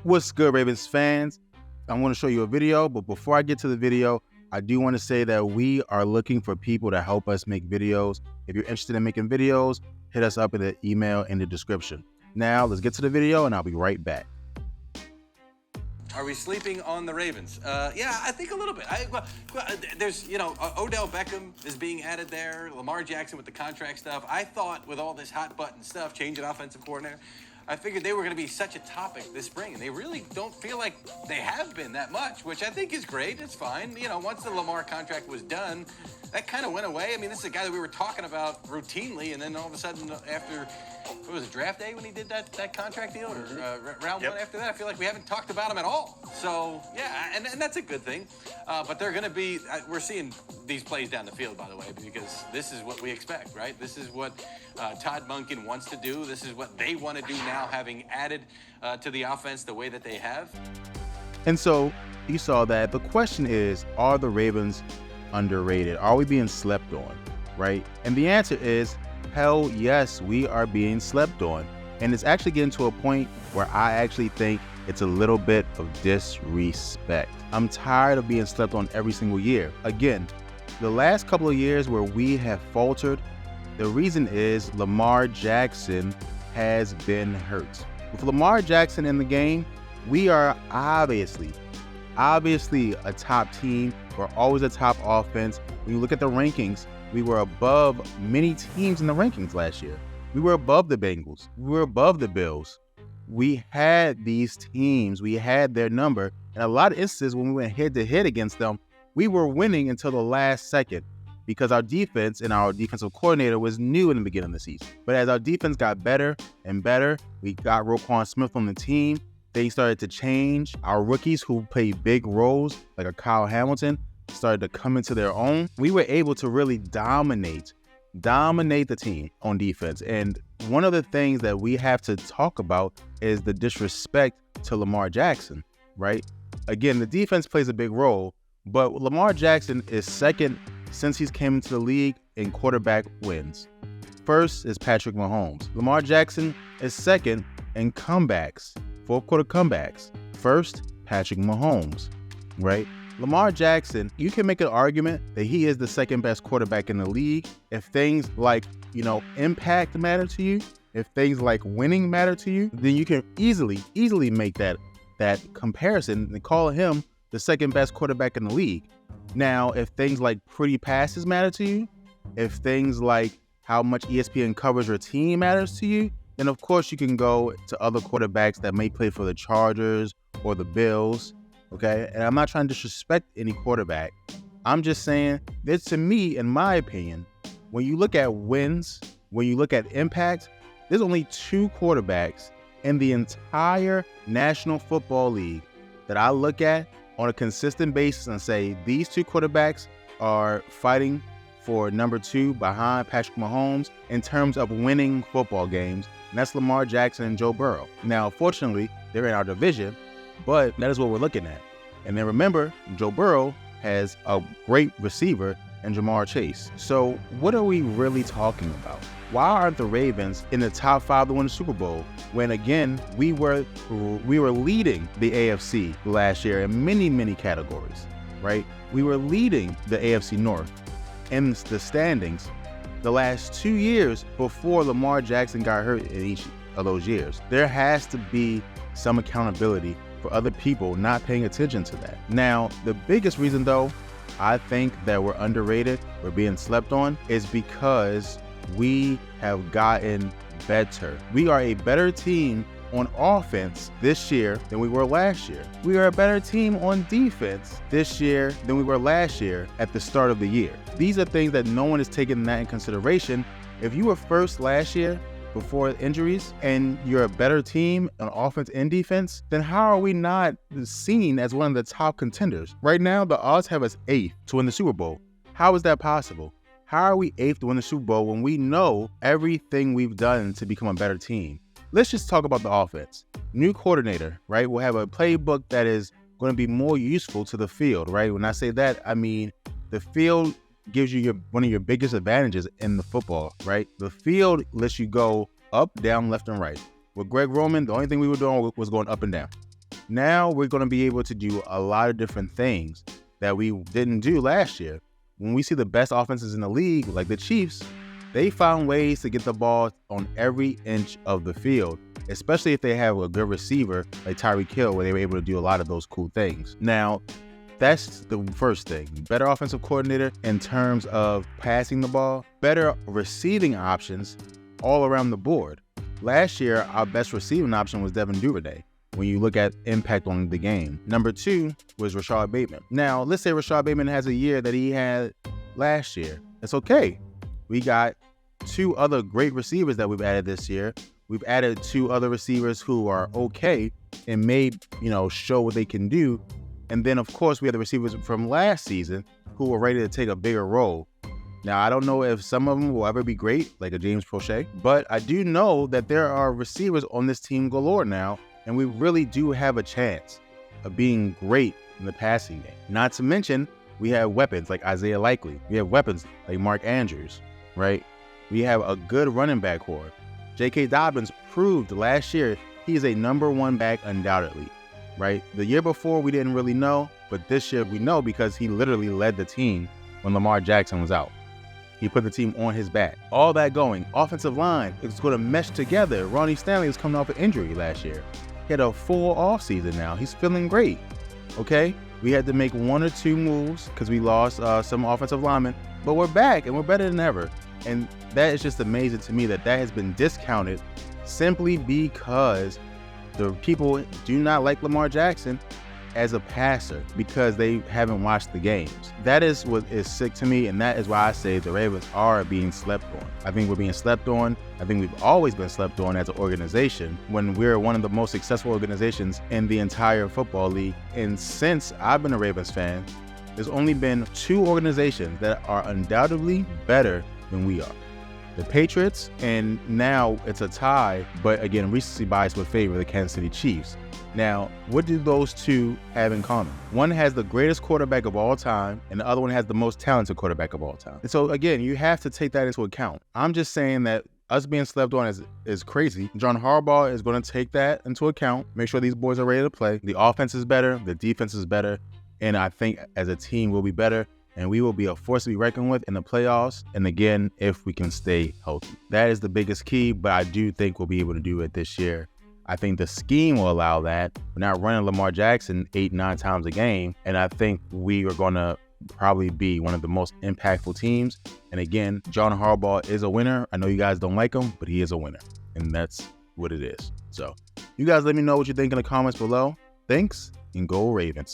What's good, Ravens fans? I'm going to show you a video, but before I get to the video, I do want to say that we are looking for people to help us make videos. If you're interested in making videos, hit us up in the email in the description. Now, let's get to the video, and I'll be right back. Are we sleeping on the Ravens? Yeah, I think a little bit. There's, Odell Beckham is being added there. Lamar Jackson with the contract stuff. I thought with all this hot button stuff, changing offensive coordinator, I figured they were going to be such a topic this spring, and they really don't feel like they have been that much, which I think is great. It's fine. Once the Lamar contract was done, that kind of went away. I mean, this is a guy that we were talking about routinely, and then all of a sudden after, what was it, draft day when he did that contract deal, or round one after that, I feel like we haven't talked about him at all. So, yeah, and that's a good thing. But they're going to be, we're seeing these plays down the field, by the way, because this is what we expect, right? This is what Todd Monken wants to do. This is what they want to do now, having added to the offense the way that they have. And so you saw that. The question is, are the Ravens underrated? Are we being slept on, right? And the answer is, hell yes, we are being slept on. And it's actually getting to a point where I actually think it's a little bit of disrespect. I'm tired of being slept on every single year. Again, the last couple of years where we have faltered, the reason is Lamar Jackson has been hurt. With Lamar Jackson in the game, we are obviously a top team. We're always a top offense. When you look at the rankings, we were above many teams in the rankings last year. We were above the Bengals. We were above the Bills. We had these teams. We had their number. In a lot of instances, when we went head-to-head against them, we were winning until the last second because our defense and our defensive coordinator was new in the beginning of the season. But as our defense got better and better, we got Roquan Smith on the team. Things started to change. Our rookies who played big roles, like a Kyle Hamilton, started to come into their own. We were able to really dominate the team on defense. And one of the things that we have to talk about is the disrespect to Lamar Jackson, right? Again, the defense plays a big role, but Lamar Jackson is second since he's came into the league in quarterback wins. First is Patrick Mahomes. Lamar Jackson is second in comebacks, fourth quarter comebacks. First, Patrick Mahomes, right? Lamar Jackson, you can make an argument that he is the second best quarterback in the league. If things like, impact matter to you, if things like winning matter to you, then you can easily make that comparison and call him the second best quarterback in the league. Now, if things like pretty passes matter to you, if things like how much ESPN covers your team matters to you, then of course you can go to other quarterbacks that may play for the Chargers or the Bills, okay? And I'm not trying to disrespect any quarterback. I'm just saying that, to me, in my opinion, when you look at wins, when you look at impact, there's only two quarterbacks in the entire National Football League that I look at on a consistent basis and say these two quarterbacks are fighting for number two behind Patrick Mahomes in terms of winning football games, and that's Lamar Jackson and Joe Burrow. Now, fortunately, they're in our division, but that is what we're looking at. And then remember, Joe Burrow has a great receiver in Jamar Chase. So what are we really talking about? Why aren't the Ravens in the top 5 to win the Super Bowl when, again, we were leading the AFC last year in many categories, right? We were leading the AFC North in the standings the last 2 years before Lamar Jackson got hurt in each of those years. There has to be some accountability for other people not paying attention to that. Now, the biggest reason, though, I think that we're underrated, we're being slept on, is because we have gotten better. We are a better team on offense this year than we were last year. We are a better team on defense this year than we were last year at the start of the year. These are things that no one is taking that in consideration. If you were first last year before injuries and you're a better team on offense and defense, then how are we not seen as one of the top contenders? Right now, the odds have us 8th to win the Super Bowl. How is that possible? How are we 8th to win the Super Bowl when we know everything we've done to become a better team? Let's just talk about the offense. New coordinator, right? We'll have a playbook that is going to be more useful to the field, right? When I say that, I mean the field gives you one of your biggest advantages in the football, right? The field lets you go up, down, left, and right. With Greg Roman, the only thing we were doing was going up and down. Now we're going to be able to do a lot of different things that we didn't do last year. When we see the best offenses in the league, like the Chiefs, they found ways to get the ball on every inch of the field, especially if they have a good receiver like Tyreek Hill, where they were able to do a lot of those cool things. Now, that's the first thing. Better offensive coordinator in terms of passing the ball, better receiving options all around the board. Last year, our best receiving option was Devin Duvernay when you look at impact on the game. Number 2 was Rashad Bateman. Now, let's say Rashad Bateman has a year that he had last year. It's okay. We got 2 other great receivers that we've added this year. We've added 2 other receivers who are okay and may, show what they can do. And then, of course, we have the receivers from last season who are ready to take a bigger role. Now, I don't know if some of them will ever be great, like a James Prochet, but I do know that there are receivers on this team galore now, and we really do have a chance of being great in the passing game. Not to mention, we have weapons like Isaiah Likely. We have weapons like Mark Andrews, right? We have a good running back core. J.K. Dobbins proved last year he is a number 1 back undoubtedly, right? The year before, we didn't really know, but this year we know because he literally led the team when Lamar Jackson was out. He put the team on his back. All that going. Offensive line is going to mesh together. Ronnie Stanley was coming off an injury last year. He had a full offseason now. He's feeling great, okay? We had to make 1 or 2 moves because we lost some offensive linemen, but we're back and we're better than ever. And that is just amazing to me that has been discounted simply because the people do not like Lamar Jackson as a passer because they haven't watched the games. That is what is sick to me, and that is why I say the Ravens are being slept on. I think we're being slept on. I think we've always been slept on as an organization when we're one of the most successful organizations in the entire football league. And since I've been a Ravens fan, there's only been 2 organizations that are undoubtedly better than we are. The Patriots, and now it's a tie, but again, recency bias would favor the Kansas City Chiefs. Now, what do those 2 have in common? One has the greatest quarterback of all time, and the other one has the most talented quarterback of all time. And so again, you have to take that into account. I'm just saying that us being slept on is crazy. John Harbaugh is going to take that into account, make sure these boys are ready to play. The offense is better, the defense is better, and I think as a team we'll be better. And we will be a force to be reckoned with in the playoffs. And again, if we can stay healthy. That is the biggest key, but I do think we'll be able to do it this year. I think the scheme will allow that. We're not running Lamar Jackson 8-9 times a game. And I think we are going to probably be one of the most impactful teams. And again, John Harbaugh is a winner. I know you guys don't like him, but he is a winner. And that's what it is. So you guys let me know what you think in the comments below. Thanks, and go Ravens.